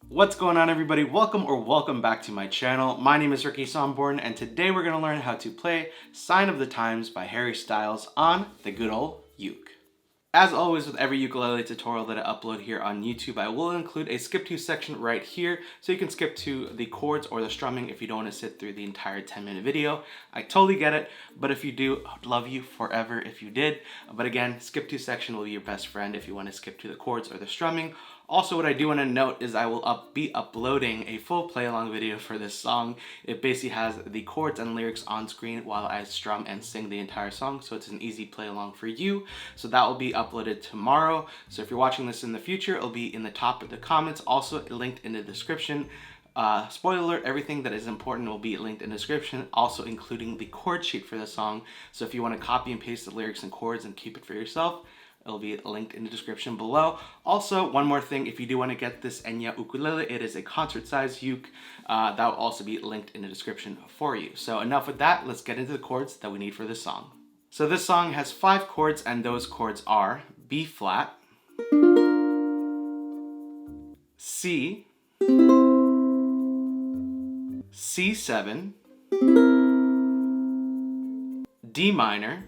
What's going on, everybody? Welcome back to my channel. My name is Ricky Somborn, and today we're going to learn how to play Sign of the Times by Harry Styles on the good old uke. As always with every ukulele tutorial that I upload here on YouTube, I will include a skip to section right here so you can skip to the chords or the strumming if you don't want to sit through the entire 10-minute video. I totally get it, but if you do, I'd love you forever if you did. But again, skip to section will be your best friend if you want to skip to the chords or the strumming. Also, what I do want to note is I will be uploading a full play-along video for this song. It basically has the chords and lyrics on screen while I strum and sing the entire song, so it's an easy play-along for you. So that will be uploaded tomorrow. So if you're watching this in the future, it'll be in the top of the comments, also linked in the description. Spoiler alert, everything that is important will be linked in the description, also including the chord sheet for the song. So if you want to copy and paste the lyrics and chords and keep it for yourself, it'll be linked in the description below. Also, one more thing, if you do want to get this Enya ukulele, it is a concert-sized uke. That will also be linked in the description for you. So enough with that, let's get into the chords that we need for this song. So this song has 5 chords, and those chords are B flat, C, C7, D minor,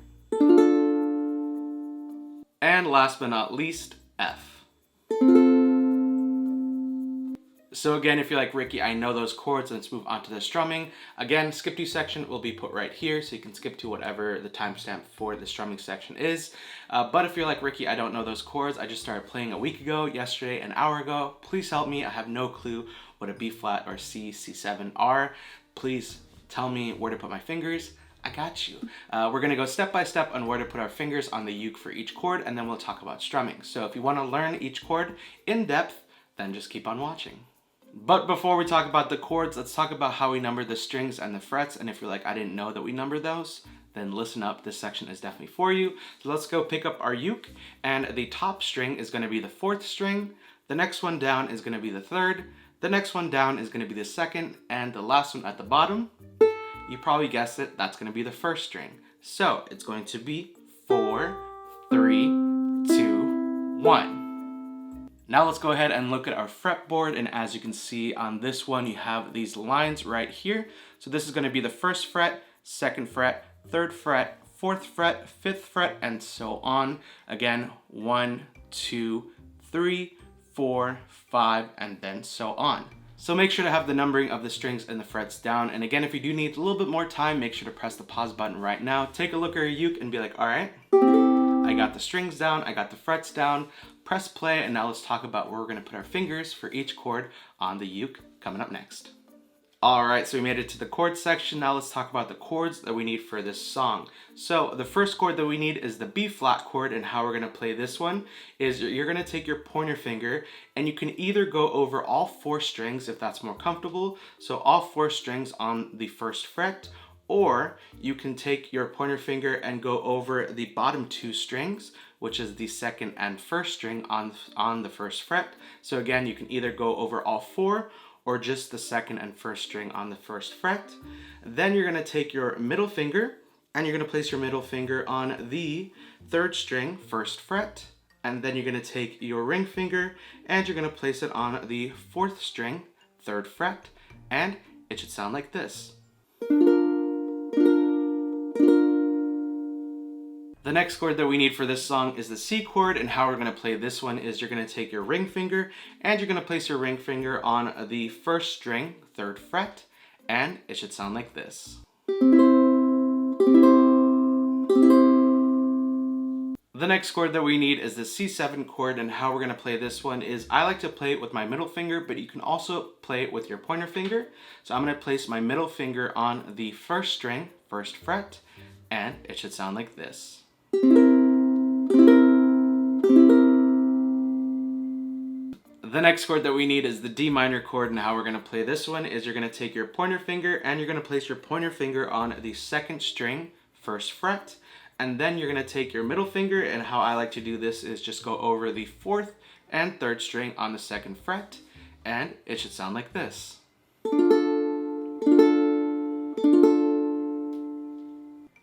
and last but not least, F. So again, if you're like, Ricky, I know those chords, let's move on to the strumming. Again, skip to section will be put right here, so you can skip to whatever the timestamp for the strumming section is. But if you're like, Ricky, I don't know those chords, I just started playing a week ago, yesterday, an hour ago, please help me. I have no clue what a B flat or C, C7 are. Please tell me where to put my fingers. I got you. We're going to go step by step on where to put our fingers on the uke for each chord, and then we'll talk about strumming. So if you want to learn each chord in depth, then just keep on watching. But before we talk about the chords, let's talk about how we number the strings and the frets. And if you're like, I didn't know that we number those, then listen up. This section is definitely for you. So let's go pick up our uke, and the top string is going to be the 4th string. The next one down is going to be the 3rd. The next one down is going to be the 2nd, and the last one at the bottom, you probably guessed it, that's going to be the 1st string. So it's going to be 4, 3, 2, 1. Now let's go ahead and look at our fretboard, and as you can see on this one, you have these lines right here. So this is going to be the 1st fret, 2nd fret, 3rd fret, 4th fret, 5th fret, and so on. Again, 1, 2, 3, 4, 5, and then so on. So make sure to have the numbering of the strings and the frets down. And again, if you do need a little bit more time, make sure to press the pause button right now. Take a look at your uke and be like, all right, I got the strings down, I got the frets down. Press play, and now let's talk about where we're going to put our fingers for each chord on the uke coming up next. Alright, so we made it to the chord section. Now let's talk about the chords that we need for this song. So the first chord that we need is the B flat chord, and how we're going to play this one is you're going to take your pointer finger, and you can either go over all 4 strings if that's more comfortable, so all 4 strings on the 1st fret, or you can take your pointer finger and go over the bottom 2 strings, which is the 2nd and 1st string on the 1st fret. So again, you can either go over all 4 or just the 2nd and 1st string on the 1st fret. Then you're going to take your middle finger, and you're going to place your middle finger on the 3rd string, 1st fret. And then you're going to take your ring finger, and you're going to place it on the 4th string, 3rd fret. And it should sound like this. The next chord that we need for this song is the C chord, and how we're going to play this one is you're going to take your ring finger, and you're going to place your ring finger on the 1st string, 3rd fret, and it should sound like this. The next chord that we need is the C7 chord, and how we're going to play this one is I like to play it with my middle finger, but you can also play it with your pointer finger. So I'm going to place my middle finger on the 1st string, 1st fret, and it should sound like this. The next chord that we need is the D minor chord, and how we're going to play this one is you're going to take your pointer finger, and you're going to place your pointer finger on the 2nd string, 1st fret, and then you're going to take your middle finger, and how I like to do this is just go over the 4th and 3rd string on the 2nd fret, and it should sound like this.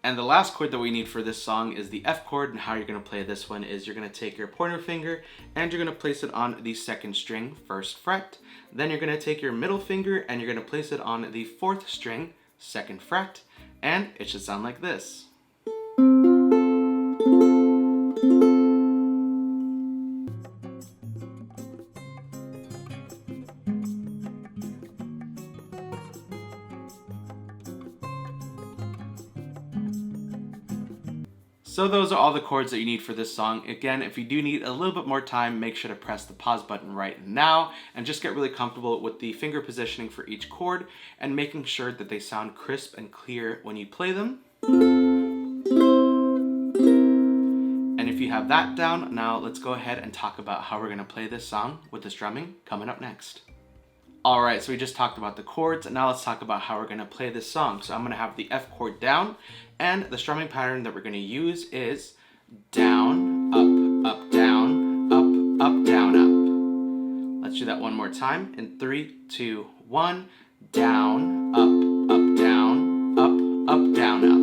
And the last chord that we need for this song is the F chord, and how you're going to play this one is you're going to take your pointer finger and you're going to place it on the 2nd string, 1st fret. Then you're going to take your middle finger and you're going to place it on the 4th string, 2nd fret, and it should sound like this. So those are all the chords that you need for this song. Again, if you do need a little bit more time, make sure to press the pause button right now and just get really comfortable with the finger positioning for each chord and making sure that they sound crisp and clear when you play them. And if you have that down, now let's go ahead and talk about how we're going to play this song with the strumming coming up next. Alright, so we just talked about the chords, and now let's talk about how we're going to play this song. So I'm going to have the F chord down, and the strumming pattern that we're going to use is down, up, down, up, down, up. Let's do that one more time in 3, 2, 1. Down, up, down, up, down, up.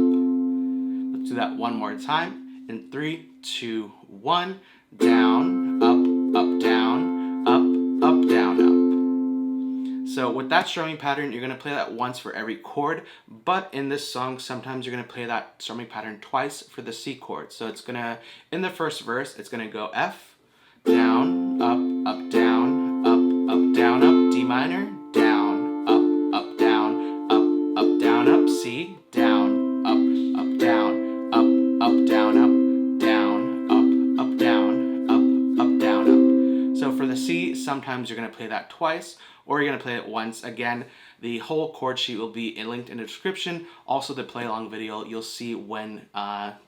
Let's do that one more time in 3, 2, 1. Down, up, down, up, down, up. So with that strumming pattern, you're going to play that once for every chord, but in this song, sometimes you're going to play that strumming pattern twice for the C chord. So it's going to, in the first verse, it's going to go F, down, up, down, up, D minor, down, up, down, up, C, down, up, down, up, down, up, down, up. So for the C, sometimes you're going to play that twice, or you're going to play it once. Again, the whole chord sheet will be linked in the description. Also, the play along video, you'll see when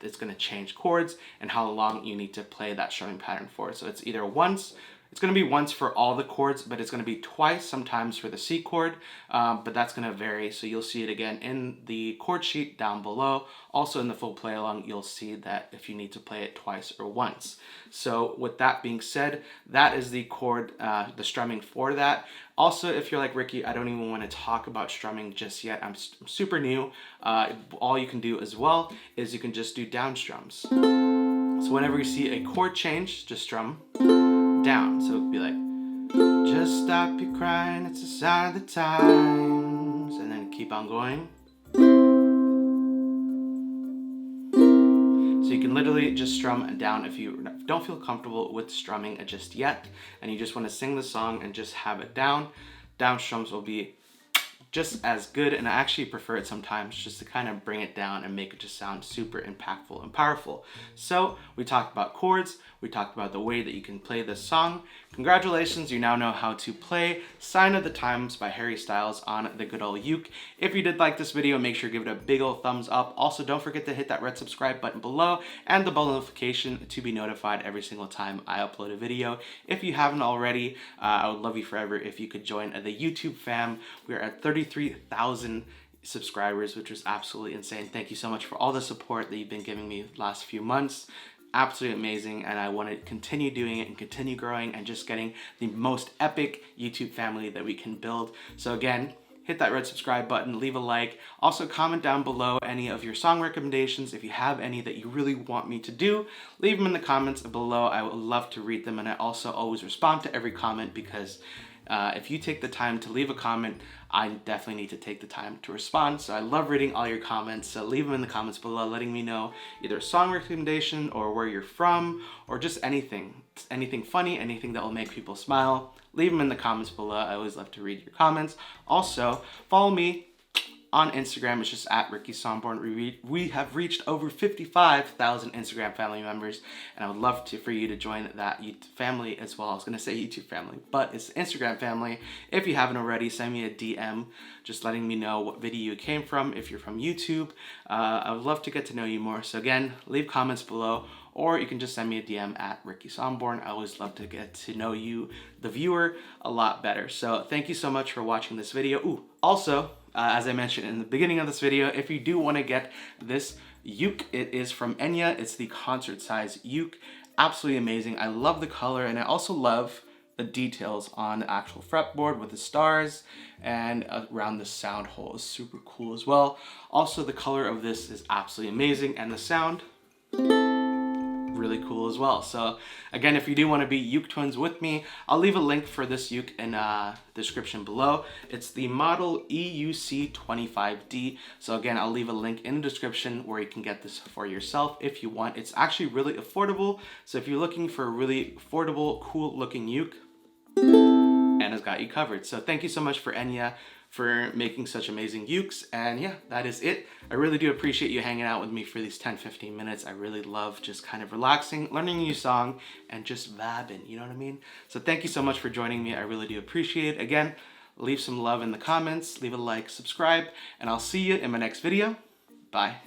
it's going to change chords and how long you need to play that strumming pattern for. So it's either once, it's going to be once for all the chords, but it's going to be twice sometimes for the C chord, but that's going to vary. So you'll see it again in the chord sheet down below. Also in the full play along, you'll see that if you need to play it twice or once. So with that being said, that is the chord, the strumming for that. Also, if you're like, Ricky, I don't even want to talk about strumming just yet, I'm super new, all you can do as well is you can just do down strums. So whenever you see a chord change, just strum down. So it'd be like, just stop your crying, it's a sign of the times, and then keep on going. So you can literally just strum down if you don't feel comfortable with strumming just yet, and you just want to sing the song and just have it down. Down strums will be just as good, and I actually prefer it sometimes just to kind of bring it down and make it just sound super impactful and powerful. So we talked about chords, we talked about the way that you can play this song. Congratulations, you now know how to play Sign of the Times by Harry Styles on the good old uke. If you did like this video, make sure to give it a big old thumbs up. Also, don't forget to hit that red subscribe button below and the bell notification to be notified every single time I upload a video. If you haven't already, I would love you forever if you could join the YouTube fam. We are at 33,000 subscribers, which is absolutely insane. Thank you so much for all the support that you've been giving me the last few months. Absolutely amazing, and I want to continue doing it and continue growing and just getting the most epic YouTube family that we can build. So again, hit that red subscribe button, leave a like. Also comment down below any of your song recommendations. If you have any that you really want me to do, leave them in the comments below. I would love to read them, and I also always respond to every comment because if you take the time to leave a comment, I definitely need to take the time to respond. So I love reading all your comments. So leave them in the comments below, letting me know either a song recommendation or where you're from, or just anything funny, anything that will make people smile. Leave them in the comments below. I always love to read your comments. Also, follow me on Instagram. It's just at Ricky Somborn. We have reached over 55,000 Instagram family members, and I would love for you to join that YouTube family as well. I was going to say YouTube family, but it's Instagram family. If you haven't already, send me a DM just letting me know what video you came from. If you're from YouTube, I would love to get to know you more. So again, leave comments below, or you can just send me a DM at Ricky Somborn. I always love to get to know you, the viewer, a lot better. So thank you so much for watching this video. Ooh, also, as I mentioned in the beginning of this video, if you do want to get this uke, it is from Enya. It's the concert size uke. Absolutely amazing. I love the color, and I also love the details on the actual fretboard with the stars, and around the sound hole is super cool as well. Also, the color of this is absolutely amazing, and the sound, really cool as well. So again, if you do want to be uke twins with me, I'll leave a link for this uke in the description below. It's the model EUC25D. So again, I'll leave a link in the description where you can get this for yourself if you want. It's actually really affordable. So if you're looking for a really affordable, cool looking uke, Enya's got you covered. So thank you so much for Enya for making such amazing ukes. And yeah, that is it. I really do appreciate you hanging out with me for these 10-15 minutes. I really love just kind of relaxing, learning a new song, and just vibing, you know what I mean? So thank you so much for joining me. I really do appreciate it. Again, leave some love in the comments, leave a like, subscribe, and I'll see you in my next video. Bye.